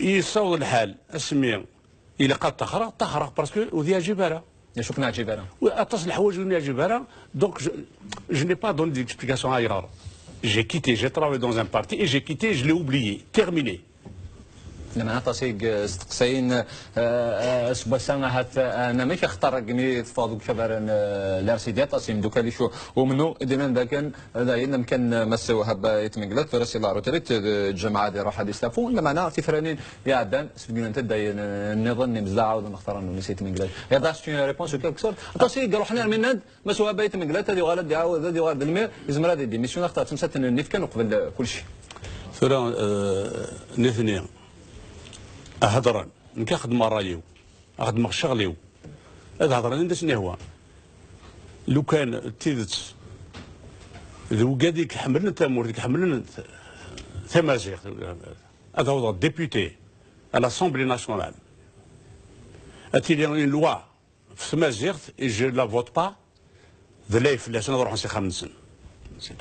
يصور الحال اسمي الى قد تخرق باسكو وذي جباله شكنا جباله اتصل الحوايج ونيا جباله دونك je n'ai pas donné d'explication ailleurs. J'ai quitté, j'ai travaillé dans un parti et j'ai quitté, je l'ai oublié, terminé. لما تصيق استقسين سبسان هات انا ما كيختار كني تفاضل كبارن لارسيدات اسيم دوكا لي شو ومنو ديما ذاك هذا ينم كان مسوا هبا يتمقلت فراسي لا روتريت الجماعه دي راح يستافون لما انا تفرانين يا عدان سبقنا انت النظام مزاع ولا نختار انه نسيت مقلت هذا سي ريبونس كيك سور تصيق روحنا من هاد مسوا هبا يتمقلت هذه غلط دعاوه هذه غلط المير لازم هذه دي ميسيون اختار تمسات نفكن وقبل كل شيء ثورة نثني هضرا نكاخدم رايو اخدم شغليو هذا هضرا ندير شنو هو لو كان تيدت لو قاديك حملنا تامور ديك حملنا تمازيغ هذا هو ديبيوتي à l'Assemblée nationale a-t-il une loi في تمازيغ et je la vote pas de لا يفلاس نروح نسي 5 سنين